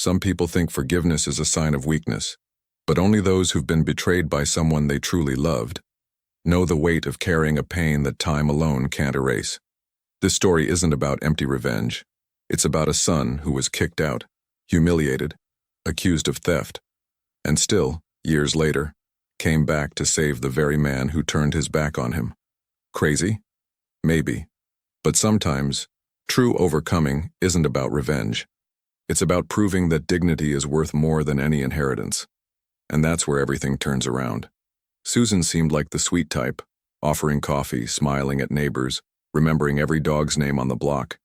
Some people think forgiveness is a sign of weakness, but only those who've been betrayed by someone they truly loved know the weight of carrying a pain that time alone can't erase. This story isn't about empty revenge. It's about a son who was kicked out, humiliated, accused of theft, and still, years later, came back to save the very man who turned his back on him. Crazy? Maybe. But sometimes, true overcoming isn't about revenge. It's about proving that dignity is worth more than any inheritance. And that's where everything turns around. Susan seemed like the sweet type, offering coffee, smiling at neighbors, remembering every dog's name on the block.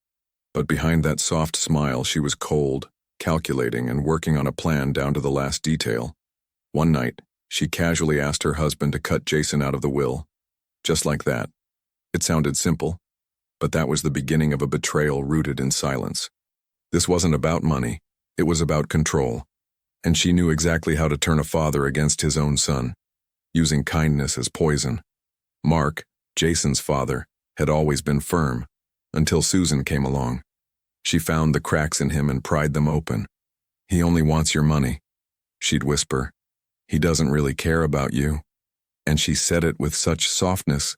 But behind that soft smile, she was cold, calculating, and working on a plan down to the last detail. One night, she casually asked her husband to cut Jason out of the will. Just like that. It sounded simple, but that was the beginning of a betrayal rooted in silence. This wasn't about money, it was about control. And she knew exactly how to turn a father against his own son, using kindness as poison. Mark, Jason's father, had always been firm, until Susan came along. She found the cracks in him and pried them open. "He only wants your money," she'd whisper. "He doesn't really care about you." And she said it with such softness,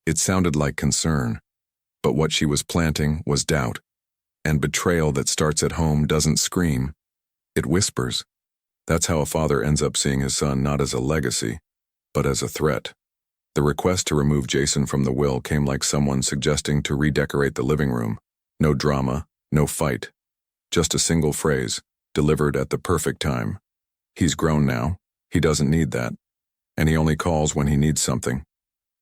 it sounded like concern. But what she was planting was doubt. And betrayal that starts at home doesn't scream, it whispers. That's how a father ends up seeing his son not as a legacy, but as a threat. The request to remove Jason from the will came like someone suggesting to redecorate the living room. No drama, no fight. Just a single phrase, delivered at the perfect time. He's grown now, he doesn't need that. And he only calls when he needs something.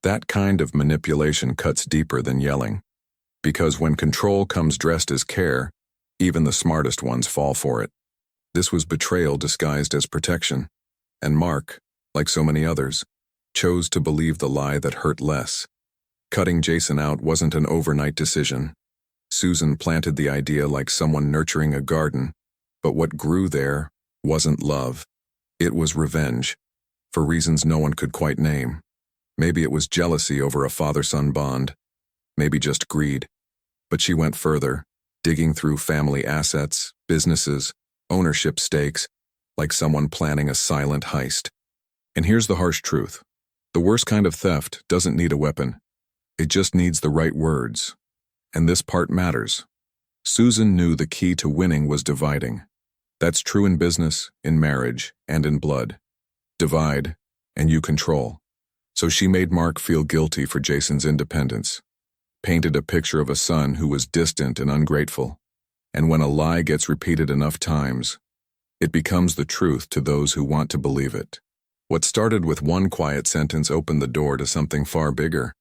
That kind of manipulation cuts deeper than yelling. Because when control comes dressed as care, even the smartest ones fall for it. This was betrayal disguised as protection. And Mark, like so many others, chose to believe the lie that hurt less. Cutting Jason out wasn't an overnight decision. Susan planted the idea like someone nurturing a garden, but what grew there wasn't love. It was revenge, for reasons no one could quite name. Maybe it was jealousy over a father-son bond, maybe just greed. But she went further, digging through family assets, businesses, ownership stakes, like someone planning a silent heist. And here's the harsh truth. The worst kind of theft doesn't need a weapon. It just needs the right words. And this part matters. Susan knew the key to winning was dividing. That's true in business, in marriage, and in blood. Divide, and you control. So she made Mark feel guilty for Jason's independence. Painted a picture of a son who was distant and ungrateful. And when a lie gets repeated enough times, it becomes the truth to those who want to believe it. What started with one quiet sentence opened the door to something far bigger.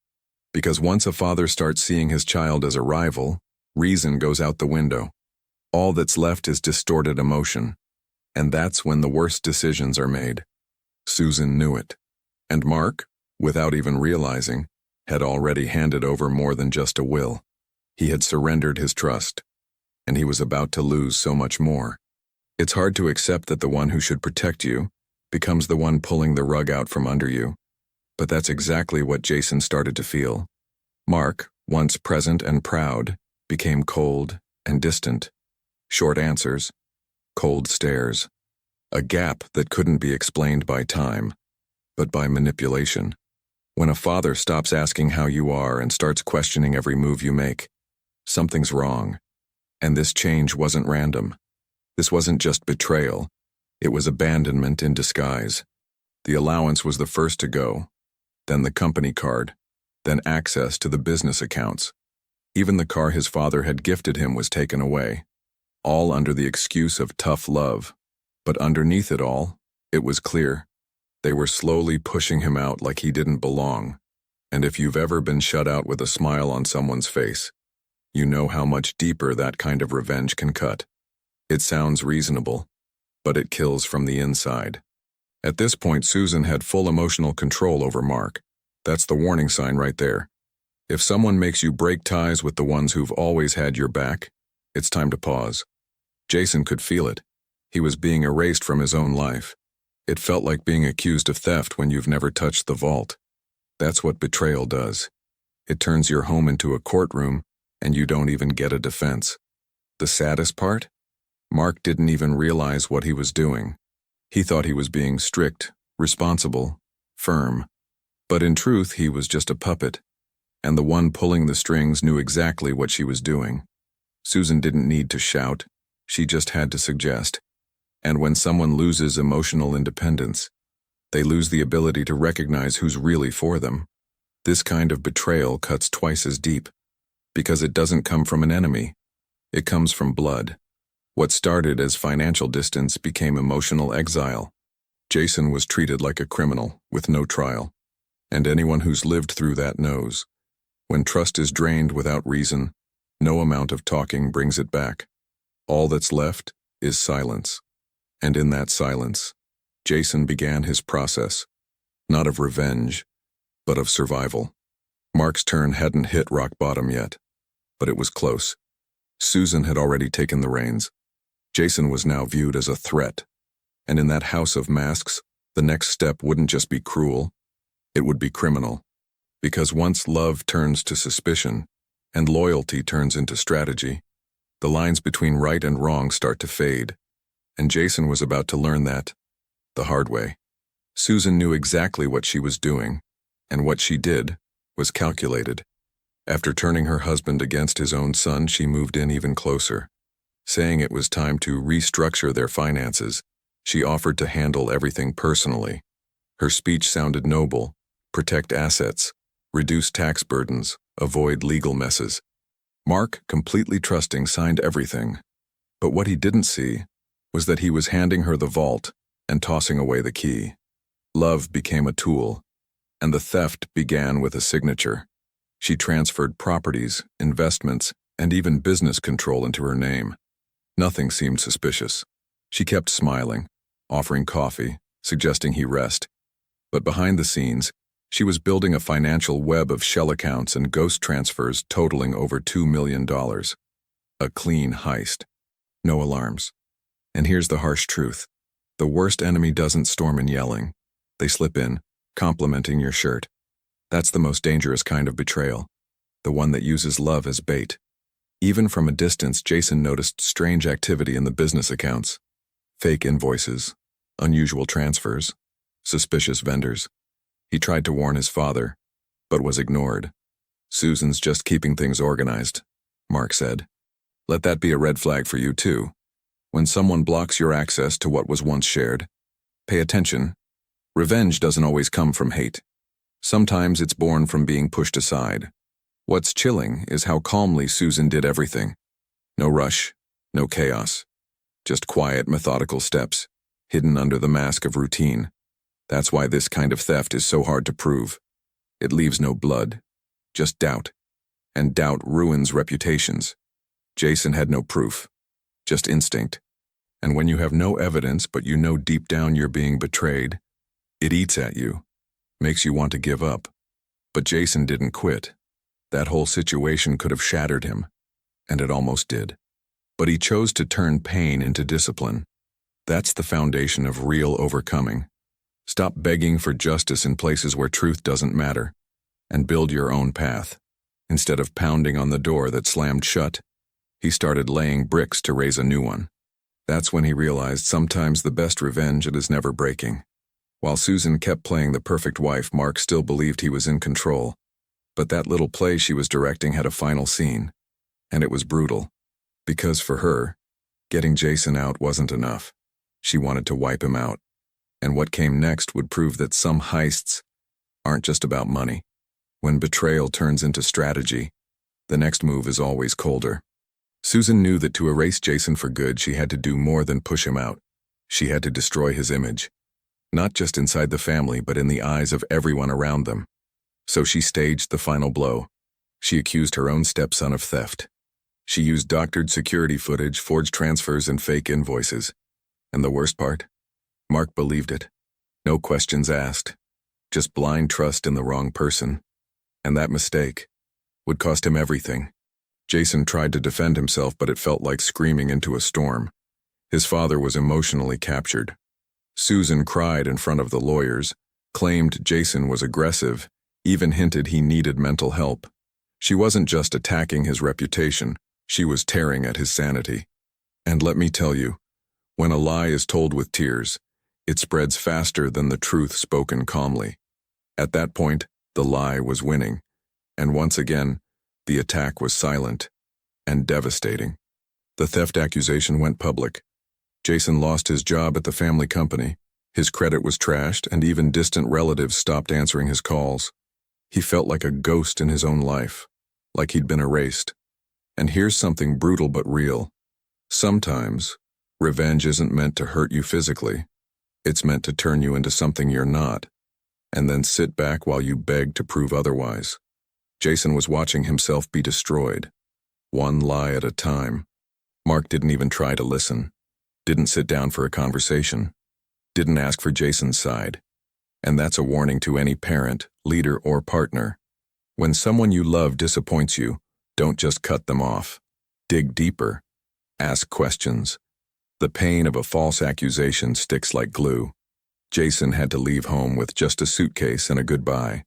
Because once a father starts seeing his child as a rival, reason goes out the window. All that's left is distorted emotion. And that's when the worst decisions are made. Susan knew it. And Mark, without even realizing, had already handed over more than just a will. He had surrendered his trust. And he was about to lose so much more. It's hard to accept that the one who should protect you becomes the one pulling the rug out from under you. But that's exactly what Jason started to feel. Mark, once present and proud, became cold and distant. Short answers, cold stares. A gap that couldn't be explained by time, but by manipulation. When a father stops asking how you are and starts questioning every move you make, something's wrong. And this change wasn't random. This wasn't just betrayal. It was abandonment in disguise. The allowance was the first to go, then the company card, then access to the business accounts. Even the car his father had gifted him was taken away, all under the excuse of tough love. But underneath it all, it was clear. They were slowly pushing him out like he didn't belong. And if you've ever been shut out with a smile on someone's face, you know how much deeper that kind of revenge can cut. It sounds reasonable, but it kills from the inside. At this point, Susan had full emotional control over Mark. That's the warning sign right there. If someone makes you break ties with the ones who've always had your back, it's time to pause. Jason could feel it. He was being erased from his own life. It felt like being accused of theft when you've never touched the vault. That's what betrayal does. It turns your home into a courtroom, and you don't even get a defense. The saddest part? Mark didn't even realize what he was doing. He thought he was being strict, responsible, firm. But in truth, he was just a puppet, and the one pulling the strings knew exactly what she was doing. Susan didn't need to shout, she just had to suggest. And when someone loses emotional independence, they lose the ability to recognize who's really for them. This kind of betrayal cuts twice as deep, because it doesn't come from an enemy. It comes from blood. What started as financial distance became emotional exile. Jason was treated like a criminal, with no trial. And anyone who's lived through that knows. When trust is drained without reason, no amount of talking brings it back. All that's left is silence. And in that silence, Jason began his process, not of revenge, but of survival. Mark's turn hadn't hit rock bottom yet, but it was close. Susan had already taken the reins. Jason was now viewed as a threat, and in that house of masks, the next step wouldn't just be cruel, it would be criminal. Because once love turns to suspicion, and loyalty turns into strategy, the lines between right and wrong start to fade, and Jason was about to learn that the hard way. Susan knew exactly what she was doing, and what she did was calculated. After turning her husband against his own son, she moved in even closer. Saying it was time to restructure their finances, she offered to handle everything personally. Her speech sounded noble: protect assets, reduce tax burdens, avoid legal messes. Mark, completely trusting, signed everything. But what he didn't see was that he was handing her the vault and tossing away the key. Love became a tool, and the theft began with a signature. She transferred properties, investments, and even business control into her name. Nothing seemed suspicious. She kept smiling, offering coffee, suggesting he rest. But behind the scenes, she was building a financial web of shell accounts and ghost transfers totaling over $2 million. A clean heist. No alarms. And here's the harsh truth. The worst enemy doesn't storm in yelling. They slip in, complimenting your shirt. That's the most dangerous kind of betrayal. The one that uses love as bait. Even from a distance, Jason noticed strange activity in the business accounts. Fake invoices, unusual transfers, suspicious vendors. He tried to warn his father, but was ignored. Susan's just keeping things organized, Mark said. Let that be a red flag for you too. When someone blocks your access to what was once shared, pay attention. Revenge doesn't always come from hate. Sometimes it's born from being pushed aside. What's chilling is how calmly Susan did everything. No rush, no chaos. Just quiet, methodical steps, hidden under the mask of routine. That's why this kind of theft is so hard to prove. It leaves no blood, just doubt. And doubt ruins reputations. Jason had no proof, just instinct. And when you have no evidence but you know deep down you're being betrayed, it eats at you, makes you want to give up. But Jason didn't quit. That whole situation could have shattered him, and it almost did. But he chose to turn pain into discipline. That's the foundation of real overcoming. Stop begging for justice in places where truth doesn't matter, and build your own path. Instead of pounding on the door that slammed shut, he started laying bricks to raise a new one. That's when he realized sometimes the best revenge is never breaking. While Susan kept playing the perfect wife, Mark still believed he was in control. But that little play she was directing had a final scene, and it was brutal. Because for her, getting Jason out wasn't enough. She wanted to wipe him out. And what came next would prove that some heists aren't just about money. When betrayal turns into strategy, the next move is always colder. Susan knew that to erase Jason for good, she had to do more than push him out. She had to destroy his image. Not just inside the family, but in the eyes of everyone around them. So she staged the final blow. She accused her own stepson of theft. She used doctored security footage, forged transfers, and fake invoices. And the worst part? Mark believed it. No questions asked. Just blind trust in the wrong person. And that mistake would cost him everything. Jason tried to defend himself, but it felt like screaming into a storm. His father was emotionally captured. Susan cried in front of the lawyers, claimed Jason was aggressive, even hinted he needed mental help. She wasn't just attacking his reputation, she was tearing at his sanity. And let me tell you, when a lie is told with tears, it spreads faster than the truth spoken calmly. At that point, the lie was winning, and once again, the attack was silent and devastating. The theft accusation went public. Jason lost his job at the family company. His credit was trashed, and even distant relatives stopped answering his calls. He felt like a ghost in his own life, like he'd been erased. And here's something brutal but real. Sometimes, revenge isn't meant to hurt you physically. It's meant to turn you into something you're not, and then sit back while you beg to prove otherwise. Jason was watching himself be destroyed, one lie at a time. Mark didn't even try to listen, didn't sit down for a conversation, didn't ask for Jason's side. And that's a warning to any parent, leader, or partner. When someone you love disappoints you, don't just cut them off. Dig deeper. Ask questions. The pain of a false accusation sticks like glue. Jason had to leave home with just a suitcase and a goodbye.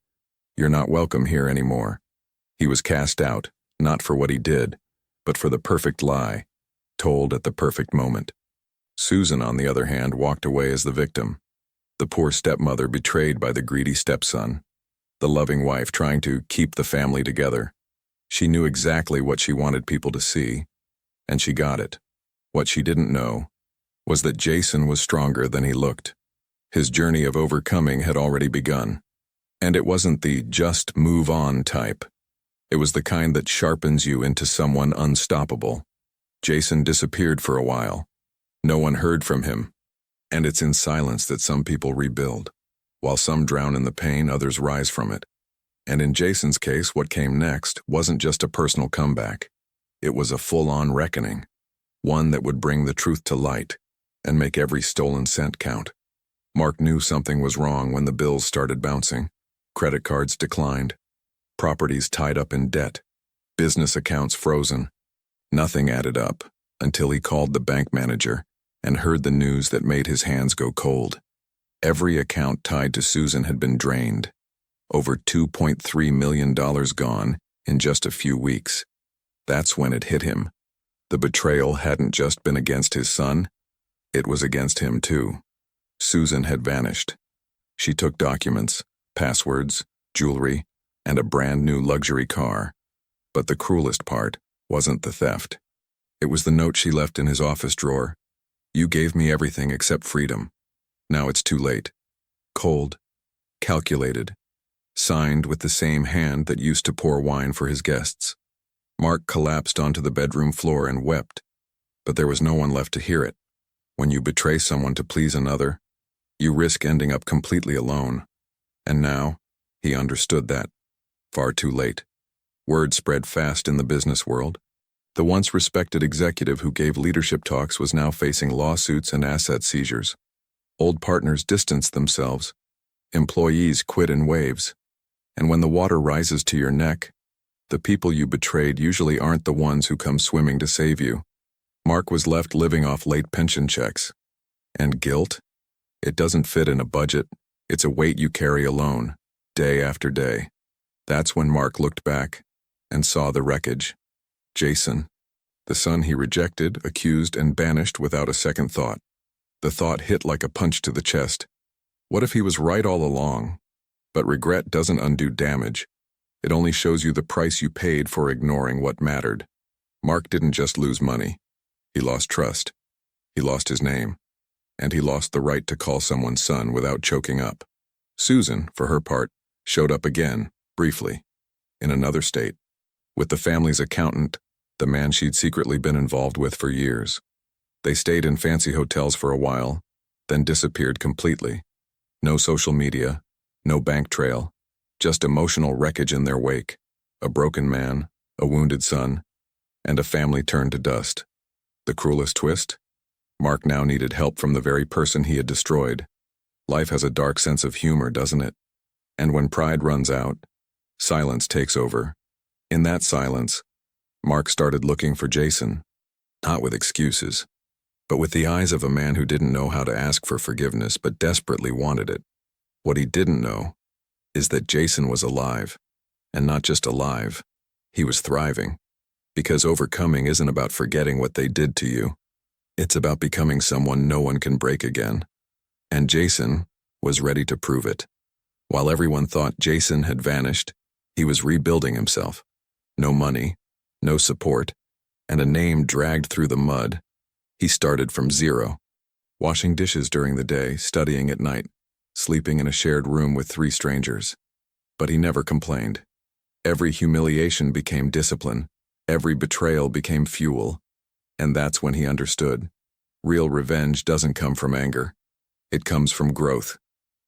You're not welcome here anymore. He was cast out, not for what he did, but for the perfect lie, told at the perfect moment. Susan, on the other hand, walked away as the victim. The poor stepmother betrayed by the greedy stepson. The loving wife trying to keep the family together. She knew exactly what she wanted people to see, and she got it. What she didn't know was that Jason was stronger than he looked. His journey of overcoming had already begun. And it wasn't the just move on type. It was the kind that sharpens you into someone unstoppable. Jason disappeared for a while. No one heard from him. And it's in silence that some people rebuild. While some drown in the pain, others rise from it. And in Jason's case, what came next wasn't just a personal comeback. It was a full-on reckoning. One that would bring the truth to light and make every stolen cent count. Mark knew something was wrong when the bills started bouncing. Credit cards declined. Properties tied up in debt. Business accounts frozen. Nothing added up until he called the bank manager and heard the news that made his hands go cold. Every account tied to Susan had been drained. Over $2.3 million gone in just a few weeks. That's when it hit him. The betrayal hadn't just been against his son, it was against him too. Susan had vanished. She took documents, passwords, jewelry, and a brand new luxury car. But the cruelest part wasn't the theft. It was the note she left in his office drawer. You gave me everything except freedom. Now it's too late. Cold, calculated, signed with the same hand that used to pour wine for his guests. Mark collapsed onto the bedroom floor and wept, but there was no one left to hear it. When you betray someone to please another, you risk ending up completely alone. And now, he understood that. Far too late. Word spread fast in the business world. The once respected executive who gave leadership talks was now facing lawsuits and asset seizures. Old partners distanced themselves. Employees quit in waves. And when the water rises to your neck, the people you betrayed usually aren't the ones who come swimming to save you. Mark was left living off late pension checks. And guilt? It doesn't fit in a budget. It's a weight you carry alone, day after day. That's when Mark looked back and saw the wreckage. Jason, the son he rejected, accused, and banished without a second thought. The thought hit like a punch to the chest. What if he was right all along? But regret doesn't undo damage. It only shows you the price you paid for ignoring what mattered. Mark didn't just lose money. He lost trust. He lost his name. And he lost the right to call someone son without choking up. Susan, for her part, showed up again, briefly, in another state, with the family's accountant, the man she'd secretly been involved with for years. They stayed in fancy hotels for a while, then disappeared completely. No social media, no bank trail, just emotional wreckage in their wake. A broken man, a wounded son, and a family turned to dust. The cruelest twist? Mark now needed help from the very person he had destroyed. Life has a dark sense of humor, doesn't it? And when pride runs out, silence takes over. In that silence, Mark started looking for Jason, not with excuses, but with the eyes of a man who didn't know how to ask for forgiveness but desperately wanted it. What he didn't know is that Jason was alive, and not just alive, he was thriving. Because overcoming isn't about forgetting what they did to you. It's about becoming someone no one can break again. And Jason was ready to prove it. While everyone thought Jason had vanished, he was rebuilding himself. No money, no support, and a name dragged through the mud. He started from zero, washing dishes during the day, studying at night, sleeping in a shared room with 3 strangers. But he never complained. Every humiliation became discipline. Every betrayal became fuel. And that's when he understood. Real revenge doesn't come from anger. It comes from growth.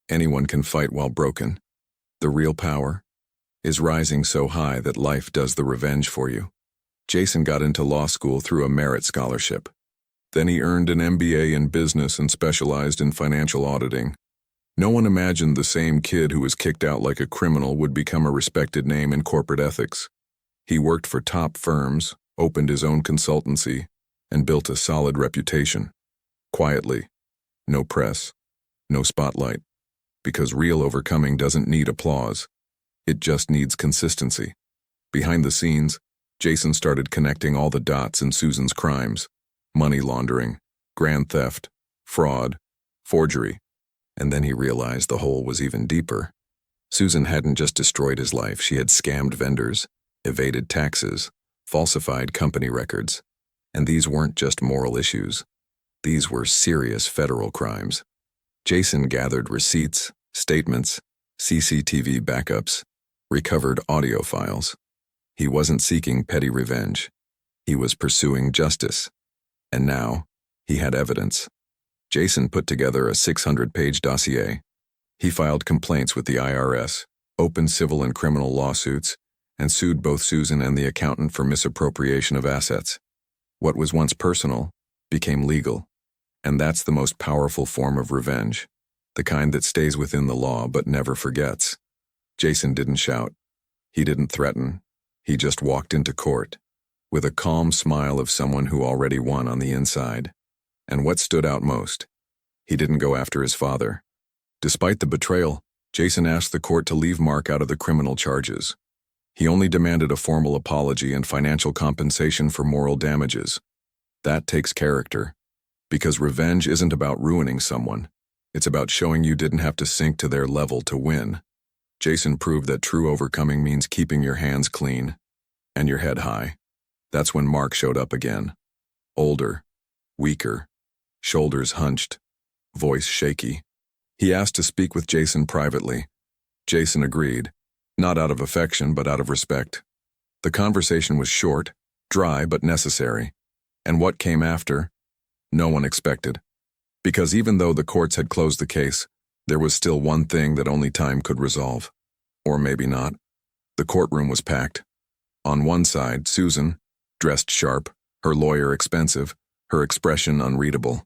Anyone can fight while broken. The real power is rising so high that life does the revenge for you. Jason got into law school through a merit scholarship. Then he earned an MBA in business and specialized in financial auditing. No one imagined the same kid who was kicked out like a criminal would become a respected name in corporate ethics. He worked for top firms, opened his own consultancy, and built a solid reputation. Quietly. No press. No spotlight. Because real overcoming doesn't need applause. It just needs consistency. Behind the scenes, Jason started connecting all the dots in Susan's crimes. Money laundering, grand theft, fraud, forgery. And then he realized the hole was even deeper. Susan hadn't just destroyed his life, she had scammed vendors, evaded taxes, falsified company records. And these weren't just moral issues. These were serious federal crimes. Jason gathered receipts, statements, CCTV backups, recovered audio files. He wasn't seeking petty revenge. He was pursuing justice. And now, he had evidence. Jason put together a 600-page dossier. He filed complaints with the IRS, opened civil and criminal lawsuits, and sued both Susan and the accountant for misappropriation of assets. What was once personal became legal. And that's the most powerful form of revenge, the kind that stays within the law but never forgets. Jason didn't shout. He didn't threaten. He just walked into court, with a calm smile of someone who already won on the inside. And what stood out most? He didn't go after his father. Despite the betrayal, Jason asked the court to leave Mark out of the criminal charges. He only demanded a formal apology and financial compensation for moral damages. That takes character. Because revenge isn't about ruining someone. It's about showing you didn't have to sink to their level to win. Jason proved that true overcoming means keeping your hands clean and your head high. That's when Mark showed up again. Older, weaker, shoulders hunched, voice shaky. He asked to speak with Jason privately. Jason agreed, not out of affection but out of respect. The conversation was short, dry but necessary. And what came after? No one expected. Because even though the courts had closed the case, there was still one thing that only time could resolve. Or maybe not. The courtroom was packed. On one side, Susan, dressed sharp, her lawyer expensive, her expression unreadable.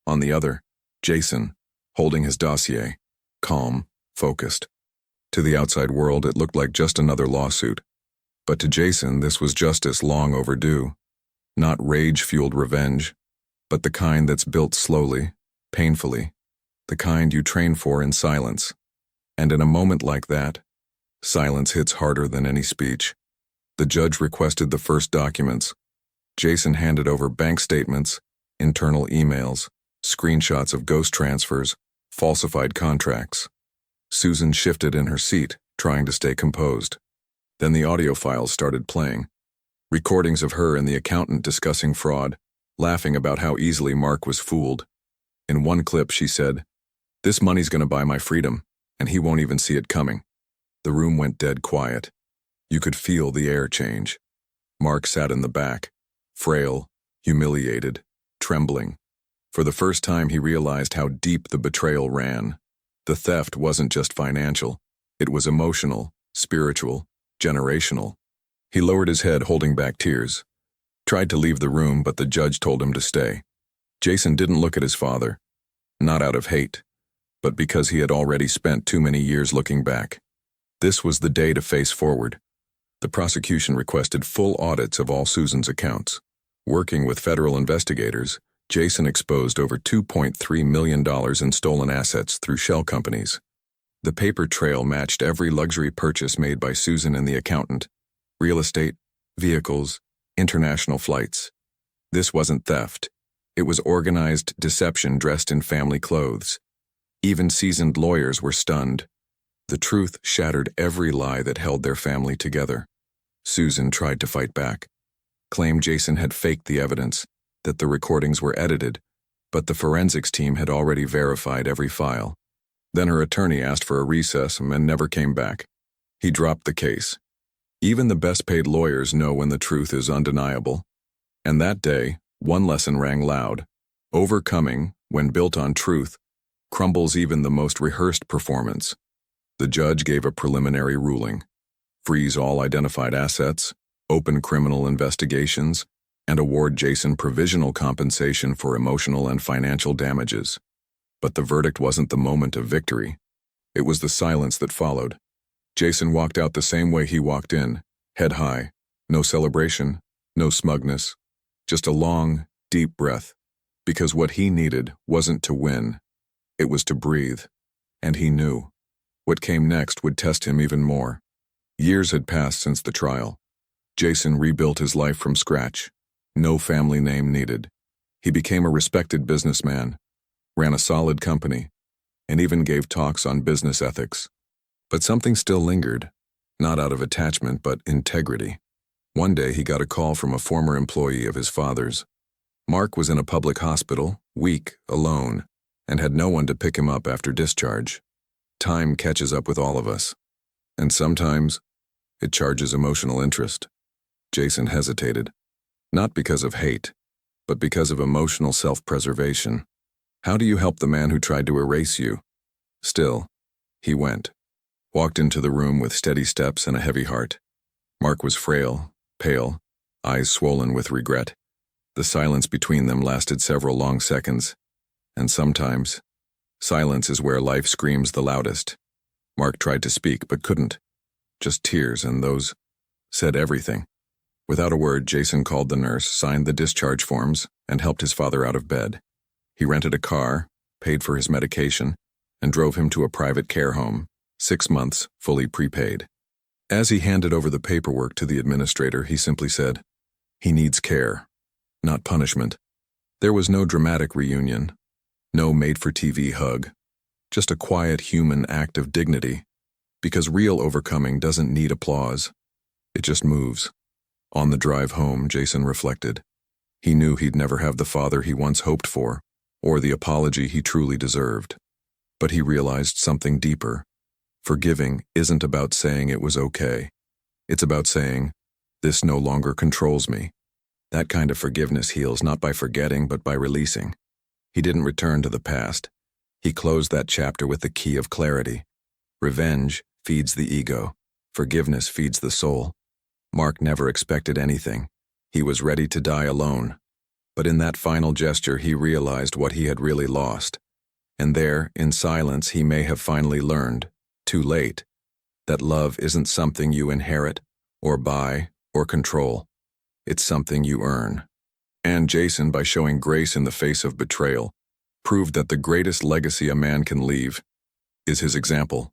On the other, Jason, holding his dossier, calm, focused. To the outside world, it looked like just another lawsuit. But to Jason, this was justice long overdue. Not rage-fueled revenge, but the kind that's built slowly, painfully, the kind you train for in silence. And in a moment like that, silence hits harder than any speech. The judge requested the first documents. Jason handed over bank statements, internal emails, screenshots of ghost transfers, falsified contracts. Susan shifted in her seat, trying to stay composed. Then the audio files started playing. Recordings of her and the accountant discussing fraud, laughing about how easily Mark was fooled. In one clip, she said, "This money's gonna buy my freedom, and he won't even see it coming." The room went dead quiet. You could feel the air change. Mark sat in the back, frail, humiliated, trembling. For the first time, he realized how deep the betrayal ran. The theft wasn't just financial. It was emotional, spiritual, generational. He lowered his head, holding back tears. Tried to leave the room, but the judge told him to stay. Jason didn't look at his father. Not out of hate, but because he had already spent too many years looking back. This was the day to face forward. The prosecution requested full audits of all Susan's accounts. Working with federal investigators, Jason exposed over $2.3 million in stolen assets through shell companies. The paper trail matched every luxury purchase made by Susan and the accountant: real estate, vehicles, international flights. This wasn't theft. It was organized deception dressed in family clothes. Even seasoned lawyers were stunned. The truth shattered every lie that held their family together. Susan tried to fight back, claimed Jason had faked the evidence, that the recordings were edited, but the forensics team had already verified every file. Then her attorney asked for a recess and never came back. He dropped the case. Even the best-paid lawyers know when the truth is undeniable. And that day, one lesson rang loud. Overcoming, when built on truth, crumbles even the most rehearsed performance. The judge gave a preliminary ruling. Freeze all identified assets, open criminal investigations, and award Jason provisional compensation for emotional and financial damages. But the verdict wasn't the moment of victory. It was the silence that followed. Jason walked out the same way he walked in, head high. No celebration, no smugness, just a long, deep breath. Because what he needed wasn't to win. It was to breathe. And he knew. What came next would test him even more. Years had passed since the trial. Jason rebuilt his life from scratch. No family name needed. He became a respected businessman, ran a solid company, and even gave talks on business ethics. But something still lingered, not out of attachment but integrity. One day he got a call from a former employee of his father's. Mark was in a public hospital, weak, alone, and had no one to pick him up after discharge. Time catches up with all of us, and sometimes it charges emotional interest. Jason hesitated, not because of hate, but because of emotional self-preservation. How do you help the man who tried to erase you? Still, he went. Walked into the room with steady steps and a heavy heart. Mark was frail, pale, eyes swollen with regret. The silence between them lasted several long seconds. And sometimes, silence is where life screams the loudest. Mark tried to speak but couldn't. Just tears, and those said everything. Without a word, Jason called the nurse, signed the discharge forms, and helped his father out of bed. He rented a car, paid for his medication, and drove him to a private care home, 6 months, fully prepaid. As he handed over the paperwork to the administrator, he simply said, "He needs care, not punishment." There was no dramatic reunion, no made-for-TV hug, just a quiet human act of dignity, because real overcoming doesn't need applause. It just moves. On the drive home, Jason reflected. He knew he'd never have the father he once hoped for, or the apology he truly deserved. But he realized something deeper. Forgiving isn't about saying it was okay. It's about saying, this no longer controls me. That kind of forgiveness heals not by forgetting but by releasing. He didn't return to the past. He closed that chapter with the key of clarity. Revenge feeds the ego. Forgiveness feeds the soul. Mark never expected anything. He was ready to die alone. But in that final gesture, he realized what he had really lost. And there, in silence, he may have finally learned, too late, that love isn't something you inherit, or buy, or control. It's something you earn. And Jason, by showing grace in the face of betrayal, proved that the greatest legacy a man can leave is his example.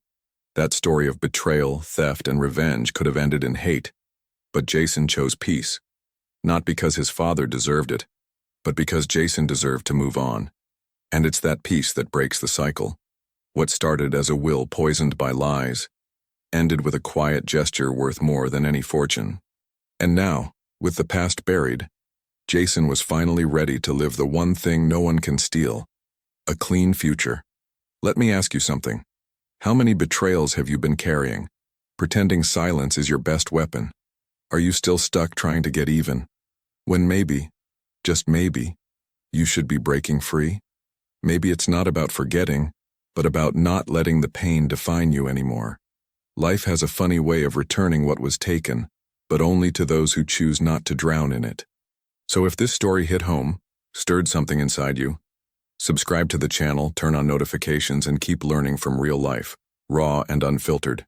That story of betrayal, theft, and revenge could have ended in hate, but Jason chose peace, not because his father deserved it, but because Jason deserved to move on. And it's that peace that breaks the cycle. What started as a will poisoned by lies ended with a quiet gesture worth more than any fortune. And now, with the past buried, Jason was finally ready to live the one thing no one can steal, a clean future. Let me ask you something. How many betrayals have you been carrying? Pretending silence is your best weapon. Are you still stuck trying to get even? When maybe, just maybe, you should be breaking free? Maybe it's not about forgetting, but about not letting the pain define you anymore. Life has a funny way of returning what was taken, but only to those who choose not to drown in it. So if this story hit home, stirred something inside you, subscribe to the channel, turn on notifications, and keep learning from real life, raw and unfiltered.